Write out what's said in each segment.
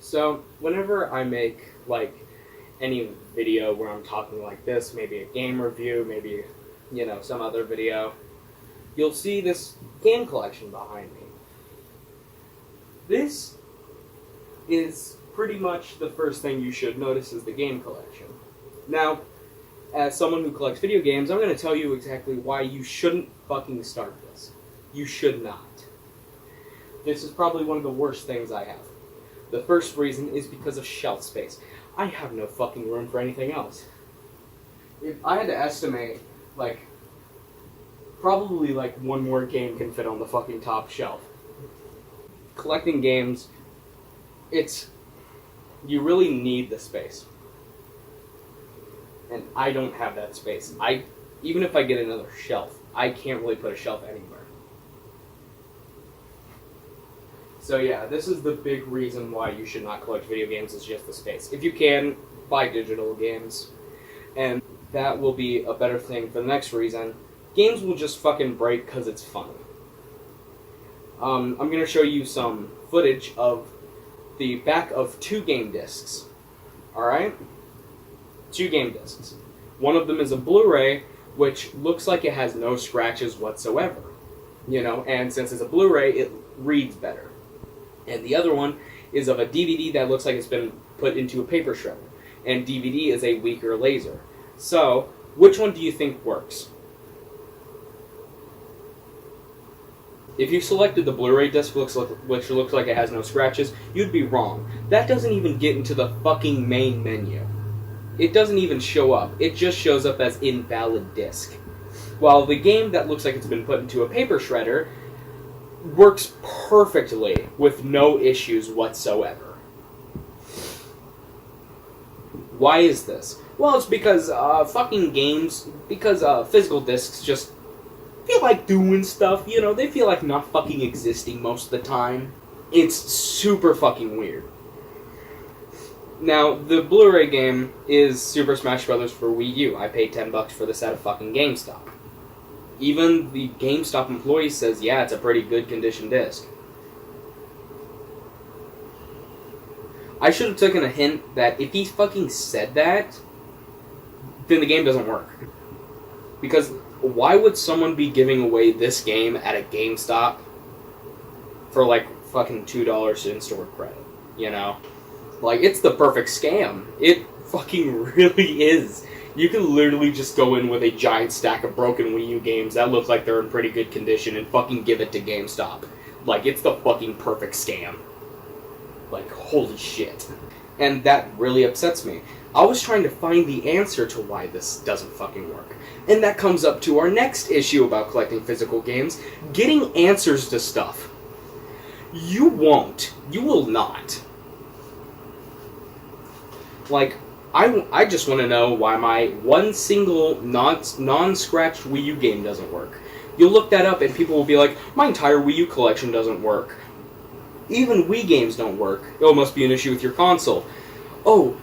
So, whenever I make, any video where I'm talking like this, maybe a game review, maybe, some other video, you'll see this game collection behind me. This is pretty much the first thing you should notice is the game collection. Now, as someone who collects video games, I'm going to tell you exactly why you shouldn't fucking start this. You should not. This is probably one of the worst things I have. The first reason is because of shelf space. I have no fucking room for anything else. If I had to estimate, probably one more game can fit on the fucking top shelf. Collecting games, you really need the space. And I don't have that space. Even if I get another shelf, I can't really put a shelf anywhere. So yeah, this is the big reason why you should not collect video games, is just the space. If you can, buy digital games. And that will be a better thing for the next reason. Games will just fucking break because it's funny. I'm going to show you some footage of the back of 2 game discs. Alright? 2 game discs. One of them is a Blu-ray, which looks like it has no scratches whatsoever. And since it's a Blu-ray, it reads better. And the other one is of a DVD that looks like it's been put into a paper shredder. And DVD is a weaker laser. So, which one do you think works? If you selected the Blu-ray disc, which looks like it has no scratches, you'd be wrong. That doesn't even get into the fucking main menu. It doesn't even show up. It just shows up as invalid disc. While the game that looks like it's been put into a paper shredder works perfectly with no issues whatsoever. Why is this? Well, it's because physical discs just feel like doing stuff, they feel like not fucking existing most of the time. It's super fucking weird. Now, the Blu-ray game is Super Smash Bros. For Wii U. I paid $10 for this at a fucking GameStop. Even the GameStop employee says, yeah, it's a pretty good condition disc. I should have taken a hint that if he fucking said that, then the game doesn't work. Because why would someone be giving away this game at a GameStop for fucking $2 in-store credit, It's the perfect scam. It fucking really is. You can literally just go in with a giant stack of broken Wii U games that look like they're in pretty good condition and fucking give it to GameStop. It's the fucking perfect scam. Holy shit. And that really upsets me. I was trying to find the answer to why this doesn't fucking work. And that comes up to our next issue about collecting physical games, getting answers to stuff. You won't. You will not. I just want to know why my one single non-scratched Wii U game doesn't work. You'll look that up and people will be like, my entire Wii U collection doesn't work. Even Wii games don't work. Oh, it must be an issue with your console. Oh,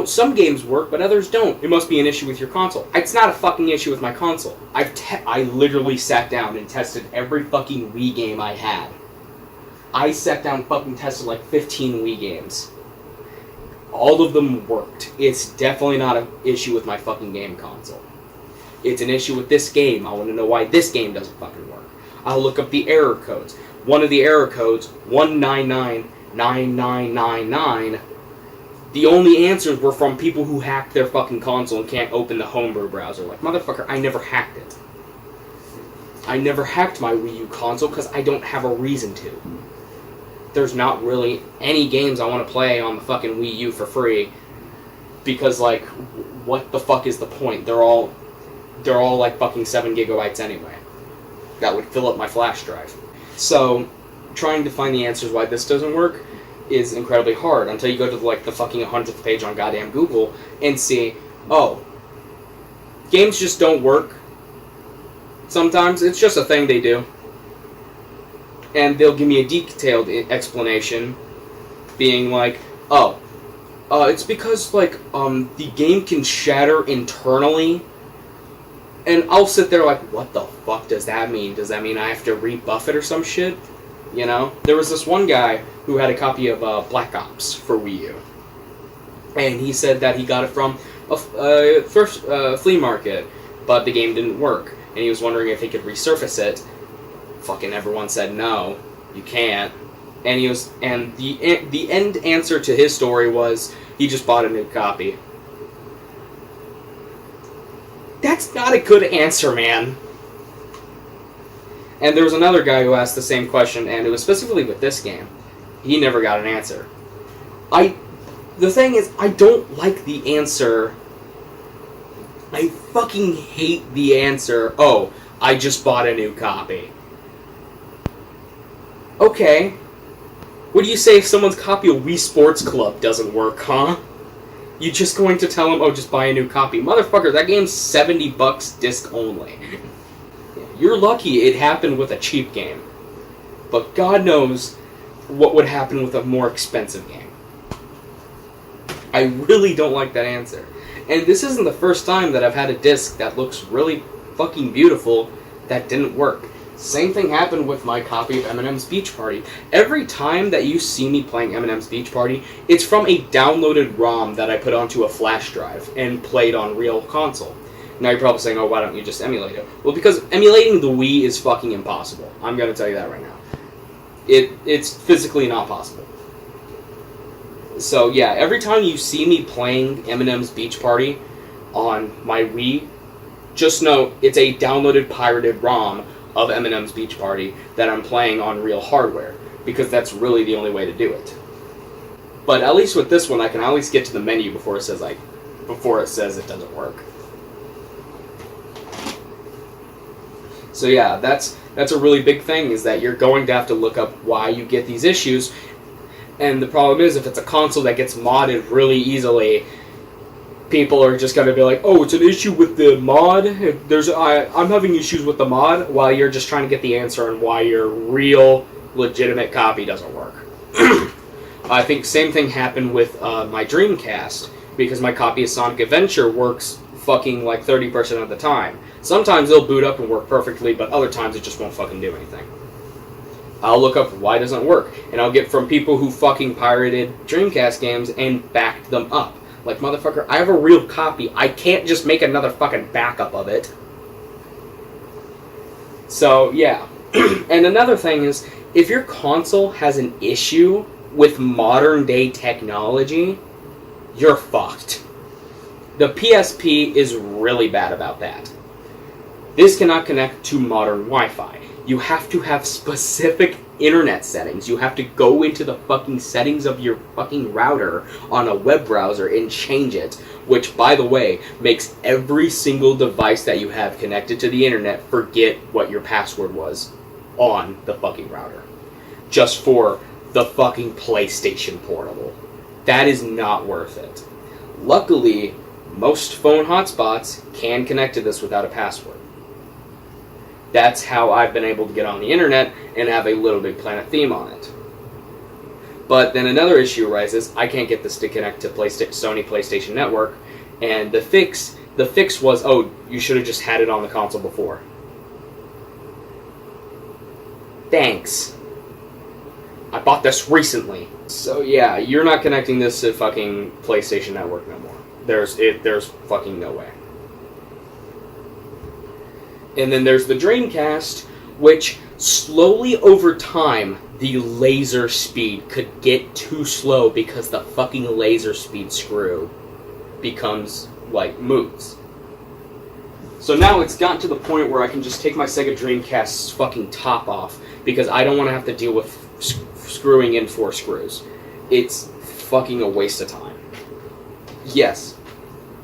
some games work, but others don't. It must be an issue with your console. It's not a fucking issue with my console. I literally sat down and tested every fucking Wii game I had. I sat down and fucking tested 15 Wii games. All of them worked. It's definitely not an issue with my fucking game console. It's an issue with this game. I want to know why this game doesn't fucking work. I'll look up the error codes. One of the error codes, 1999999, the only answers were from people who hacked their fucking console and can't open the homebrew browser. Motherfucker, I never hacked it. I never hacked my Wii U console because I don't have a reason to. There's not really any games I want to play on the fucking Wii U for free because, what the fuck is the point? They're all fucking 7 gigabytes anyway. That would fill up my flash drive. So, trying to find the answers why this doesn't work is incredibly hard until you go to, the fucking 100th page on goddamn Google and see, oh, games just don't work. Sometimes it's just a thing they do. And they'll give me a detailed explanation, being it's because, the game can shatter internally, and I'll sit there what the fuck does that mean? Does that mean I have to rebuff it or some shit? You know? There was this one guy who had a copy of Black Ops for Wii U. And he said that he got it from a thrift flea market, but the game didn't work. And he was wondering if he could resurface it. Fucking everyone said no, you can't. And the end answer to his story was he just bought a new copy. That's not a good answer, man. And there was another guy who asked the same question, and it was specifically with this game. He never got an answer. The thing is, I don't like the answer. I fucking hate the answer, oh, I just bought a new copy. Okay. What do you say if someone's copy of Wii Sports Club doesn't work, huh? You just going to tell them, oh, just buy a new copy. Motherfucker, that game's $70 disc only. You're lucky it happened with a cheap game. But God knows what would happen with a more expensive game. I really don't like that answer. And this isn't the first time that I've had a disc that looks really fucking beautiful that didn't work. Same thing happened with my copy of Eminem's Beach Party. Every time that you see me playing Eminem's Beach Party, it's from a downloaded ROM that I put onto a flash drive and played on real console. Now you're probably saying, oh, why don't you just emulate it? Well, because emulating the Wii is fucking impossible. I'm going to tell you that right now. It's physically not possible. So yeah, every time you see me playing Eminem's Beach Party on my Wii, just know it's a downloaded pirated ROM of Eminem's Beach Party that I'm playing on real hardware, because that's really the only way to do it. But at least with this one, I can at least get to the menu before it says it doesn't work. So yeah, that's a really big thing, is that you're going to have to look up why you get these issues. And the problem is, if it's a console that gets modded really easily, people are just going to be like, oh, it's an issue with the mod. I'm having issues with the mod, while you're just trying to get the answer on why your real, legitimate copy doesn't work. I think same thing happened with my Dreamcast, because my copy of Sonic Adventure works fucking like 30% of the time. Sometimes it'll boot up and work perfectly, but other times it just won't fucking do anything. I'll look up why it doesn't work, and I'll get from people who fucking pirated Dreamcast games and backed them up. Like, motherfucker, I have a real copy. I can't just make another fucking backup of it. So, yeah. And another thing is, if your console has an issue with modern-day technology, you're fucked. The PSP is really bad about that. This cannot connect to modern Wi-Fi. You have to have specific internet settings. You have to go into the fucking settings of your fucking router on a web browser and change it, which, by the way, makes every single device that you have connected to the internet forget what your password was on the fucking router. Just for the fucking PlayStation Portable. That is not worth it. Luckily, most phone hotspots can connect to this without a password. That's how I've been able to get on the internet and have a Little Big Planet theme on it. But then another issue arises. I can't get this to connect to Sony PlayStation Network, and the fix was, oh, you should have just had it on the console before. Thanks. I bought this recently. So yeah, you're not connecting this to fucking PlayStation Network no more. There's fucking no way. And then there's the Dreamcast, which slowly over time, the laser speed could get too slow because the fucking laser speed screw becomes, like, moves. So now it's gotten to the point where I can just take my Sega Dreamcast's fucking top off because I don't want to have to deal with screwing in 4 screws. It's fucking a waste of time. Yes,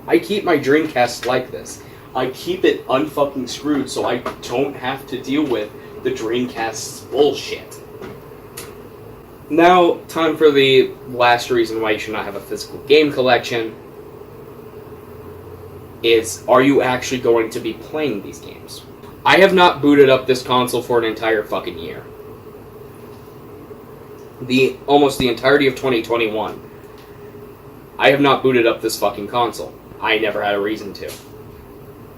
I keep my Dreamcast like this. I keep it unfucking screwed so I don't have to deal with the Dreamcast's bullshit. Now, time for the last reason why you should not have a physical game collection. Is, are you actually going to be playing these games? I have not booted up this console for an entire fucking year. Almost the entirety of 2021. I have not booted up this fucking console. I never had a reason to.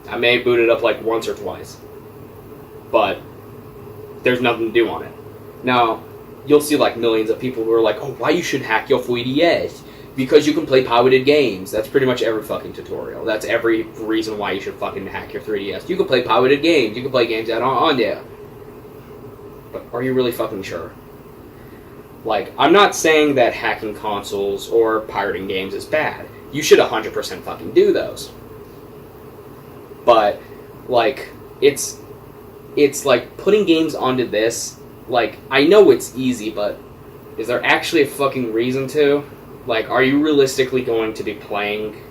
I may have booted up like once or twice. But there's nothing to do on it. Now, you'll see like millions of people who are like, oh, why you should hack your 3DS? Because you can play pirated games. That's pretty much every fucking tutorial. That's every reason why you should fucking hack your 3DS. You can play pirated games. You can play games that aren't on there. But are you really fucking sure? Like, I'm not saying that hacking consoles or pirating games is bad. You should 100% fucking do those. But, like, it's like putting games onto this. Like, I know it's easy, but is there actually a fucking reason to? Like, are you realistically going to be playing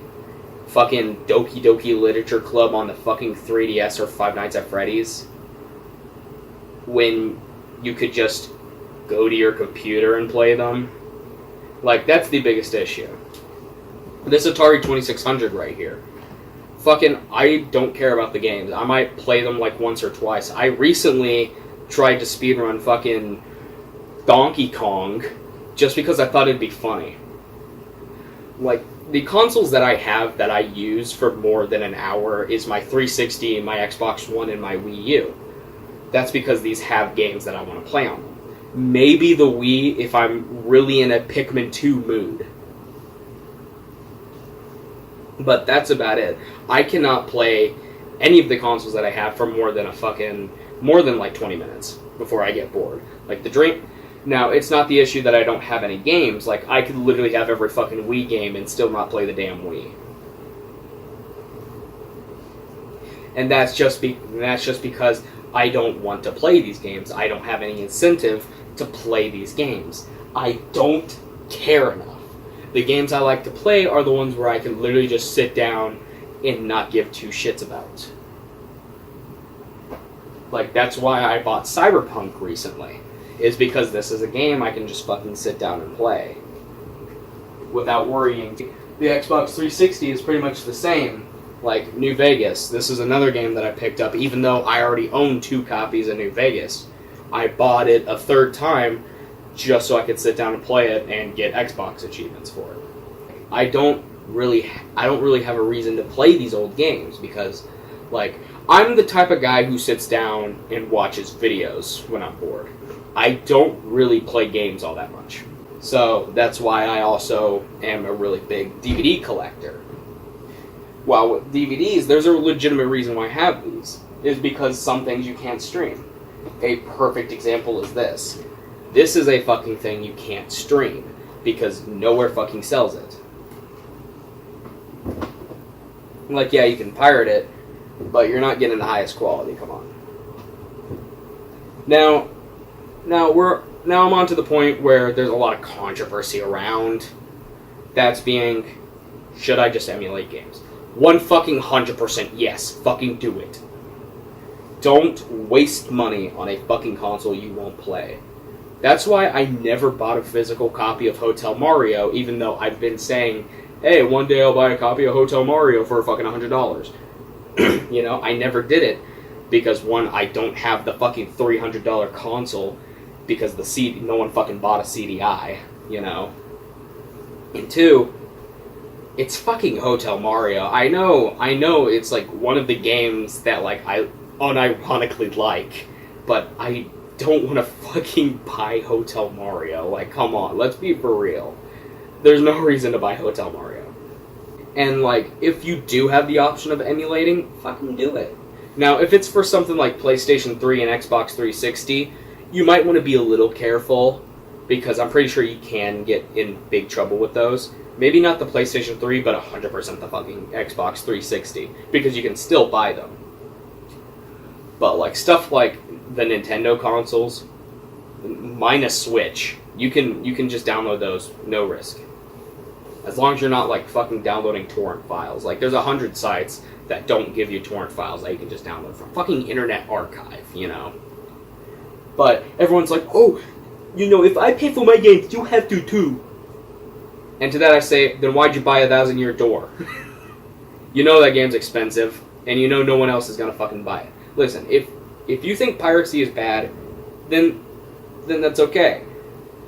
fucking Doki Doki Literature Club on the fucking 3DS or Five Nights at Freddy's when you could just go to your computer and play them? Like, that's the biggest issue. This Atari 2600 right here. Fucking, I don't care about the games. I might play them like once or twice. I recently tried to speedrun fucking Donkey Kong just because I thought it'd be funny. Like, the consoles that I have that I use for more than an hour is my 360, my Xbox One, and my Wii U. That's because these have games that I want to play on them. Maybe the Wii if I'm really in a Pikmin 2 mood. But that's about it. I cannot play any of the consoles that I have for more than like 20 minutes before I get bored. Like the Dream. Now, it's not the issue that I don't have any games. Like, I could literally have every fucking Wii game and still not play the damn Wii. And that's just because I don't want to play these games. I don't have any incentive to play these games. I don't care enough. The games I like to play are the ones where I can literally just sit down and not give two shits about. Like, that's why I bought Cyberpunk recently. Is because this is a game I can just fucking sit down and play without worrying. The Xbox 360 is pretty much the same. Like, New Vegas. This is another game that I picked up, even though I already own 2 copies of New Vegas. I bought it a third time just so I could sit down and play it and get Xbox achievements for it. I don't really have a reason to play these old games because, like, I'm the type of guy who sits down and watches videos when I'm bored. I don't really play games all that much. So that's why I also am a really big DVD collector. Well, with DVDs, there's a legitimate reason why I have these. Is because some things you can't stream. A perfect example is this. This is a fucking thing you can't stream because nowhere fucking sells it. Like, yeah, you can pirate it, but you're not getting the highest quality, come on. Now I'm on to the point where there's a lot of controversy around that's being, should I just emulate games? 100% yes, fucking do it. Don't waste money on a fucking console you won't play. That's why I never bought a physical copy of Hotel Mario, even though I've been saying, hey, one day I'll buy a copy of Hotel Mario for fucking $100. You know, I never did it because, one, I don't have the fucking $300 console because no one fucking bought a CDI, you know. And 2, it's fucking Hotel Mario. I know it's like one of the games that like I unironically like, but I don't want to fucking buy Hotel Mario. Like, come on, let's be for real. There's no reason to buy Hotel Mario. And like, if you do have the option of emulating, fucking do it. Now, if it's for something like PlayStation 3 and Xbox 360, you might want to be a little careful, because I'm pretty sure you can get in big trouble with those. Maybe not the PlayStation 3, but 100% the fucking Xbox 360, because you can still buy them. But like stuff like the Nintendo consoles, minus Switch, you can just download those, no risk. As long as you're not like fucking downloading torrent files. Like there's 100 sites that don't give you torrent files that you can just download from fucking Internet Archive, you know. But everyone's like, oh, you know, if I pay for my games, you have to too. And to that I say, then why'd you buy a 1,000-year door? You know that game's expensive, and you know no one else is gonna fucking buy it. Listen, if you think piracy is bad, then that's okay.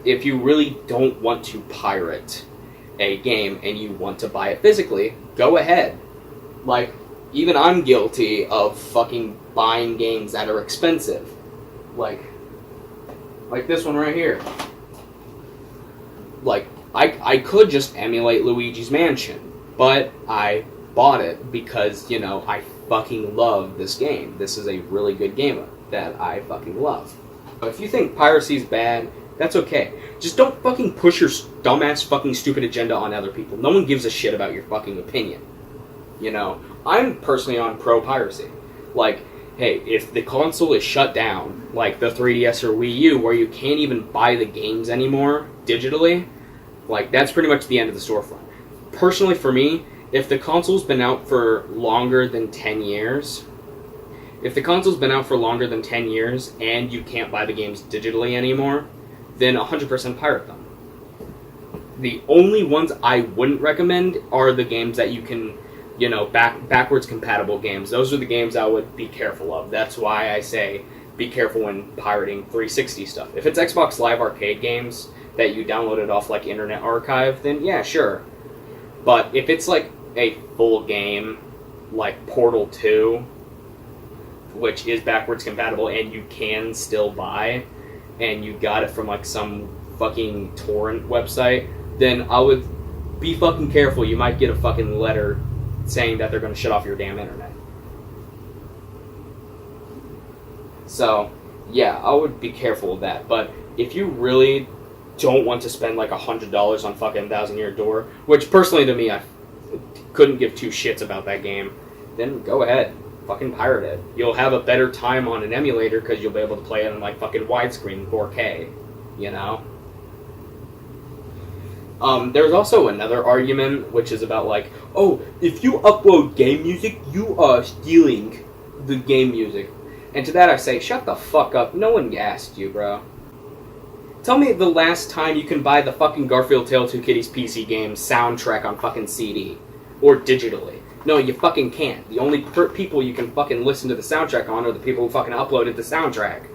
If you really don't want to pirate a game and you want to buy it physically, go ahead. Like, even I'm guilty of fucking buying games that are expensive. Like, Like this one right here. Like, I could just emulate Luigi's Mansion, but I bought it because, you know, I fucking love this game. This is a really good game that I fucking love. If you think piracy is bad, that's okay. Just don't fucking push your dumbass fucking stupid agenda on other people. No one gives a shit about your fucking opinion. You know, I'm personally on pro-piracy. Like, hey, if the console is shut down, like the 3DS or Wii U, where you can't even buy the games anymore digitally, like, that's pretty much the end of the storefront. Personally, for me, if the console's been out for longer than 10 years, and you can't buy the games digitally anymore, then 100% pirate them. The only ones I wouldn't recommend are the games that you can, you know, backwards compatible games. Those are the games I would be careful of. That's why I say be careful when pirating 360 stuff. If it's Xbox Live Arcade games that you downloaded off, like, Internet Archive, then yeah, sure. But if it's, like, a full game, like Portal 2, which is backwards compatible and you can still buy, and you got it from, like, some fucking torrent website, then I would be fucking careful. You might get a fucking letter saying that they're going to shut off your damn internet. So, yeah, I would be careful of that. But if you really don't want to spend like $100 on fucking Thousand Year Door, which personally to me, I couldn't give two shits about that game, then go ahead. Fucking pirate it. You'll have a better time on an emulator because you'll be able to play it in like fucking widescreen 4K, you know? There's also another argument, which is about like, oh, if you upload game music, you are stealing the game music. And to that I say, shut the fuck up. No one asked you, bro. Tell me the last time you can buy the fucking Garfield Tale 2 Kitties PC game soundtrack on fucking CD. Or digitally. No, you fucking can't. The only people you can fucking listen to the soundtrack on are the people who fucking uploaded the soundtrack.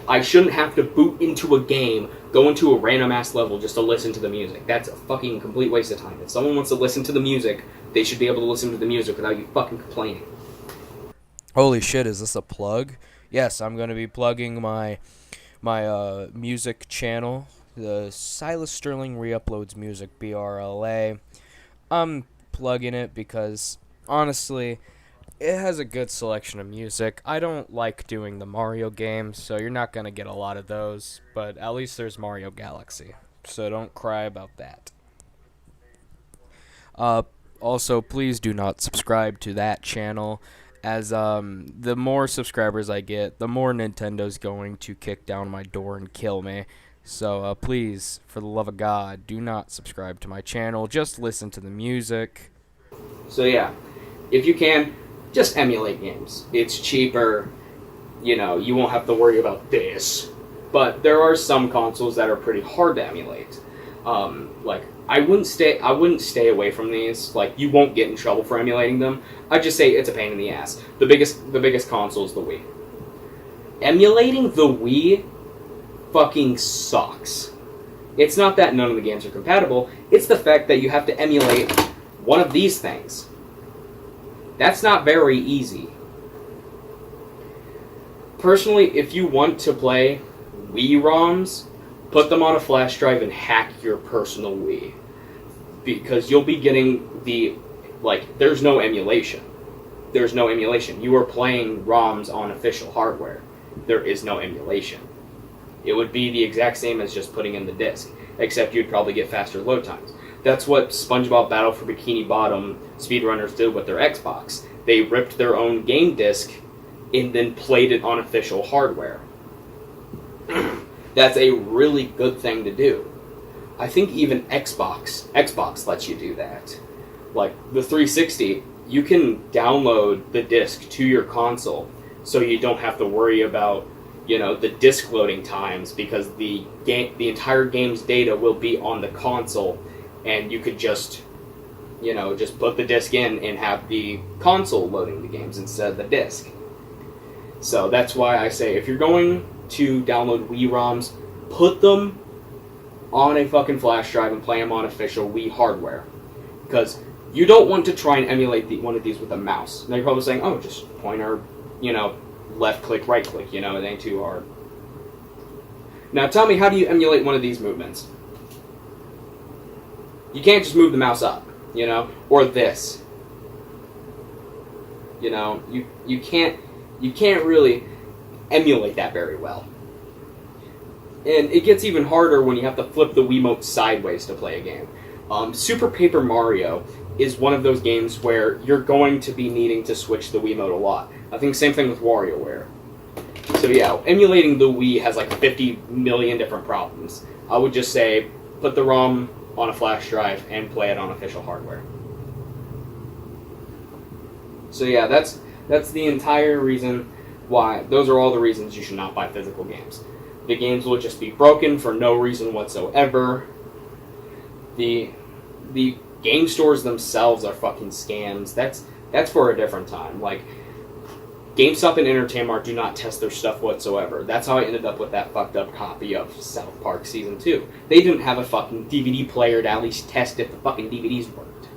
I shouldn't have to boot into a game, go into a random-ass level just to listen to the music. That's a fucking complete waste of time. If someone wants to listen to the music, they should be able to listen to the music without you fucking complaining. Holy shit, is this a plug? Yes, I'm going to be plugging my music channel, the Silas Sterling Reuploads Music, BRLA. I'm plugging it because, honestly, it has a good selection of music. I don't like doing the Mario games, so you're not going to get a lot of those, but at least there's Mario Galaxy, so don't cry about that. Also, please do not subscribe to that channel, as the more subscribers I get, the more Nintendo's going to kick down my door and kill me. So please, for the love of God, do not subscribe to my channel. Just listen to the music. So yeah, if you can, just emulate games. It's cheaper, you know, you won't have to worry about this. But there are some consoles that are pretty hard to emulate. Like, I wouldn't stay away from these. Like, you won't get in trouble for emulating them. I'd just say it's a pain in the ass. The biggest console is the Wii. Emulating the Wii fucking sucks. It's not that none of the games are compatible, it's the fact that you have to emulate one of these things. That's not very easy. Personally, if you want to play Wii ROMs, put them on a flash drive and hack your personal Wii. Because you'll be getting there's no emulation. There's no emulation. You are playing ROMs on official hardware. There is no emulation. It would be the exact same as just putting in the disc, except you'd probably get faster load times. That's what SpongeBob Battle for Bikini Bottom speedrunners did with their Xbox. They ripped their own game disc and then played it on official hardware. That's a really good thing to do. I think even Xbox lets you do that. Like, the 360, you can download the disc to your console, so you don't have to worry about, you know, the disc loading times, because the entire game's data will be on the console, and you could just, you know, just put the disc in and have the console loading the games instead of the disc. So that's why I say, if you're going to download Wii ROMs, put them on a fucking flash drive and play them on official Wii hardware. Because you don't want to try and emulate one of these with a mouse. Now you're probably saying, oh, just pointer, you know, left click, right click, you know, it ain't too hard. Now tell me, how do you emulate one of these movements? You can't just move the mouse up, you know, or this. You know, you can't really emulate that very well. And it gets even harder when you have to flip the Wiimote sideways to play a game. Super Paper Mario is one of those games where you're going to be needing to switch the Wiimote a lot. I think same thing with WarioWare. So yeah, emulating the Wii has like 50 million different problems. I would just say, put the ROM on a flash drive and play it on official hardware. So yeah, that's the entire reason why. Those are all the reasons you should not buy physical games. The games will just be broken for no reason whatsoever. The game stores themselves are fucking scams. That's for a different time. Like, GameStop and Entertainment do not test their stuff whatsoever. That's how I ended up with that fucked up copy of South Park Season 2. They didn't have a fucking DVD player to at least test if the fucking DVDs worked.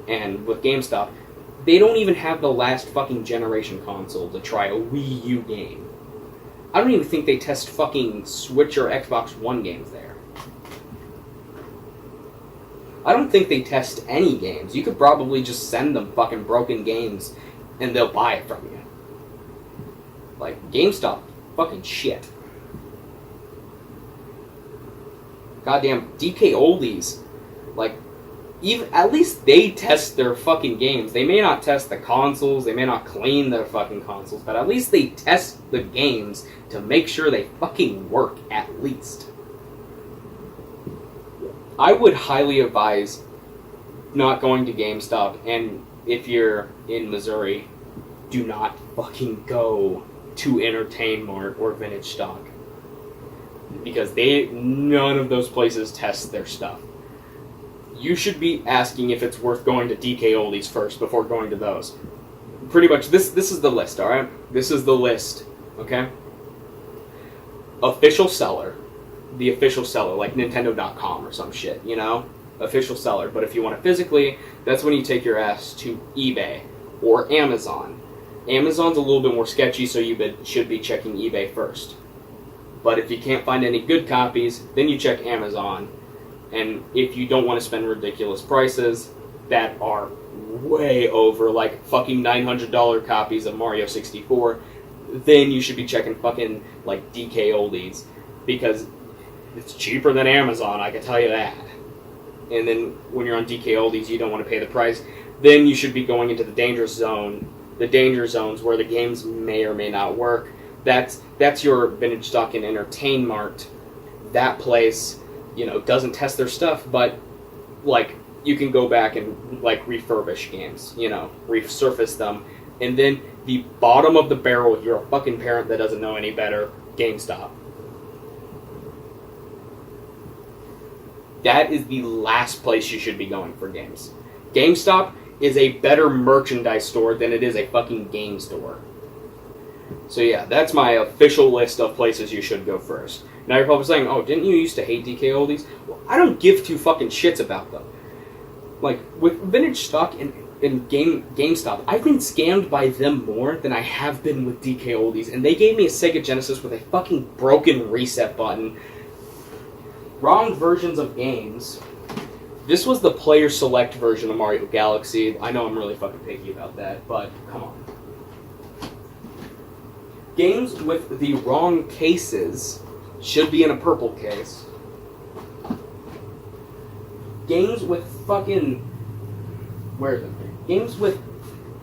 And with GameStop, they don't even have the last fucking generation console to try a Wii U game. I don't even think they test fucking Switch or Xbox One games there. I don't think they test any games. You could probably just send them fucking broken games and they'll buy it from you. Like, GameStop, fucking shit. Goddamn DK Oldies. Like, even at least they test their fucking games. They may not test the consoles, they may not clean their fucking consoles, but at least they test the games to make sure they fucking work, at least. I would highly advise not going to GameStop, and if you're in Missouri, do not fucking go to Entertain Mart or Vintage Stock. Because none of those places test their stuff. You should be asking if it's worth going to DK Oldies first before going to those. Pretty much, this is the list, alright? This is the list, okay? Official seller. The official seller, like Nintendo.com or some shit, you know? Official seller. But if you want it physically, that's when you take your ass to eBay or Amazon. Amazon's a little bit more sketchy, so you should be checking eBay first. But if you can't find any good copies, then you check Amazon. And if you don't want to spend ridiculous prices that are way over, like fucking $900 copies of Mario 64, then you should be checking fucking, like, DK Oldies. Because it's cheaper than Amazon, I can tell you that. And then when you're on DK Oldies, you don't want to pay the price. Then you should be going into the danger zone. The danger zones where the games may or may not work. That's your Vintage Stock and Entertain Mart. That place, you know, doesn't test their stuff, but, like, you can go back and, like, refurbish games, you know, resurface them. And then the bottom of the barrel, you're a fucking parent that doesn't know any better, GameStop. That is the last place you should be going for games. GameStop is a better merchandise store than it is a fucking game store. So yeah, that's my official list of places you should go first. Now you're probably saying, oh, didn't you used to hate DK Oldies? Well, I don't give two fucking shits about them. Like, with Vintage Stock and GameStop, I've been scammed by them more than I have been with DK Oldies, and they gave me a Sega Genesis with a fucking broken reset button. Wrong versions of games. This was the player select version of Mario Galaxy. I know I'm really fucking picky about that, but come on. Games with the wrong cases should be in a purple case. Games with fucking... Where is it? Games with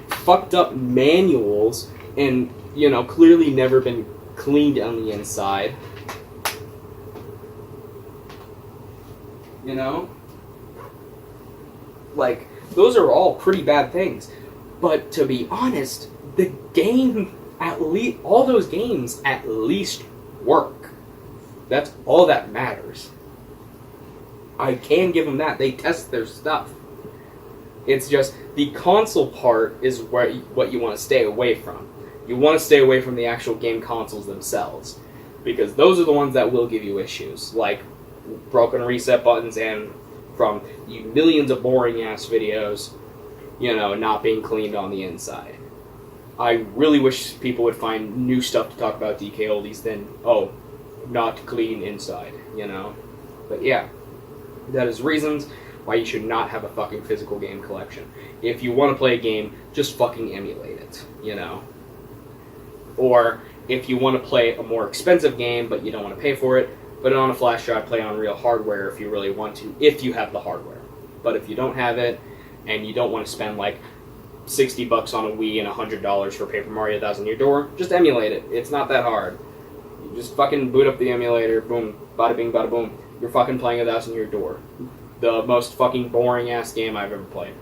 fucked up manuals and, you know, clearly never been cleaned on the inside. You know? Like, those are all pretty bad things. But to be honest, the game, at least, all those games at least work. That's all that matters. I can give them that. They test their stuff. It's just, the console part is what you want to stay away from. You want to stay away from the actual game consoles themselves. Because those are the ones that will give you issues. Like, broken reset buttons and from millions of boring-ass videos, you know, not being cleaned on the inside. I really wish people would find new stuff to talk about DK Oldies than, oh, not clean inside, you know? But yeah, that is reasons why you should not have a fucking physical game collection. If you want to play a game, just fucking emulate it, you know? Or if you want to play a more expensive game but you don't want to pay for it, put it on a flash drive, play on real hardware if you really want to, if you have the hardware. But if you don't have it, and you don't want to spend like $60 on a Wii and $100 for Paper Mario Thousand Year Door, just emulate it. It's not that hard. You just fucking boot up the emulator, boom, bada bing, bada boom. You're fucking playing a Thousand Year Door. The most fucking boring ass game I've ever played.